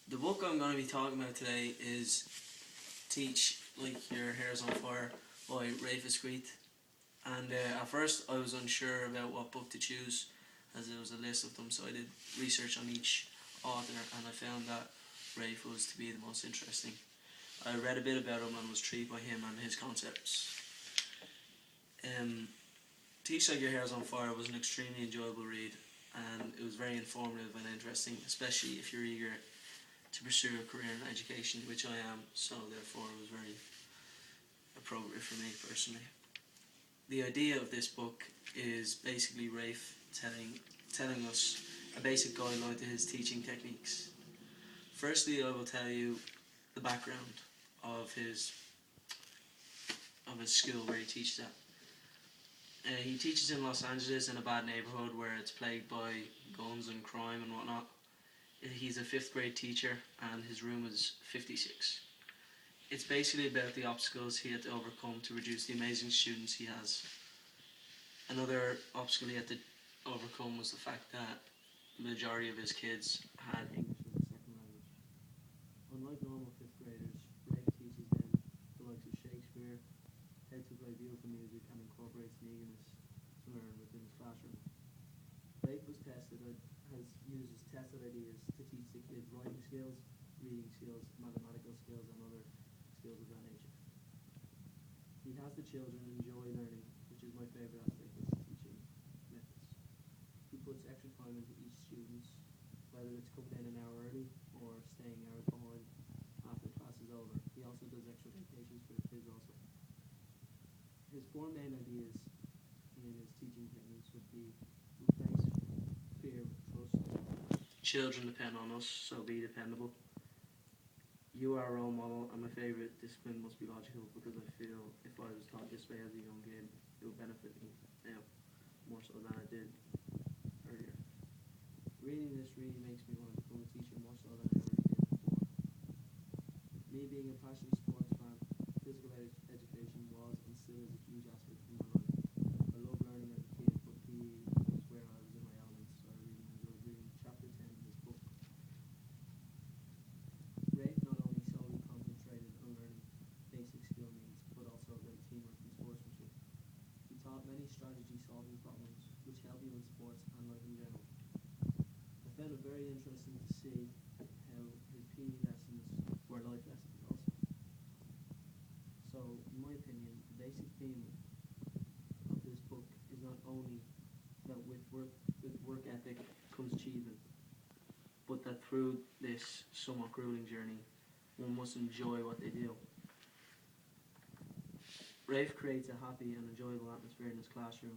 The book I'm going to be talking about today is Teach Like Your Hair's on Fire by Rafe Esquith. And at first I was unsure about what book to choose, as there was a list of them, so I did research on each author and I found that Rafe was to be the most interesting. I read a bit about him and was intrigued by him and his concepts. Teach Like Your Hair's on Fire was an extremely enjoyable read, and it was very informative and interesting, especially if you're eager to pursue a career in education, which I am, so therefore it was very appropriate for me personally. The idea of this book is basically Rafe telling us a basic guideline to his teaching techniques. Firstly, I will tell you the background of his school where he teaches at. He teaches in Los Angeles in a bad neighborhood where it's plagued by guns and crime and whatnot. He's a 5th grade teacher and his room is 56. It's basically about the obstacles he had to overcome to produce the amazing students he has. Another obstacle he had to overcome was the fact that the majority of his kids had English as a second language. Unlike normal 5th graders, Rafe teaches them the likes of Shakespeare, how to play beautiful music, and incorporates an eagerness to learn within his classroom. Rafe uses tested ideas to teach the kids writing skills, reading skills, mathematical skills, and other skills of that nature. He has the children enjoy learning, which is my favourite aspect of his teaching methods. He puts extra time into each student, whether it's coming in an hour early or staying hours behind after class is over. He also does extra vacations for the kids also. His 4 main ideas in his teaching techniques would be replace fear with trust. Children depend on us, so be dependable. You are a role model, and my favourite discipline must be logical, because I feel if I was taught this way as a young kid, it would benefit me now, more so than I did earlier. Reading this really makes me want to become a teacher more so than I ever did before. Me being a passionate sports fan, physical education was and still is a huge aspect of my life. I loved learning as a kid, but PE was where I was in my element, so I really enjoyed reading chapter 10 in this book. Rafe not only solely concentrated on learning basic skill needs, but also about teamwork and sportsmanship. He taught many strategy solving problems, which help you in sports and life in general. I found it very interesting to see how his PE lessons were life lessons also. So, in my opinion, the basic theme of this book is not only that with work ethic comes achievement, but that through this somewhat grueling journey, one must enjoy what they do. Rafe creates a happy and enjoyable atmosphere in his classroom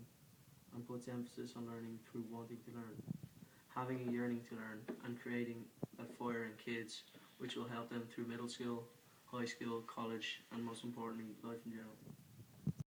and puts emphasis on learning through wanting to learn, having a yearning to learn, and creating that fire in kids which will help them through middle school, high school, college, and most importantly, life in general.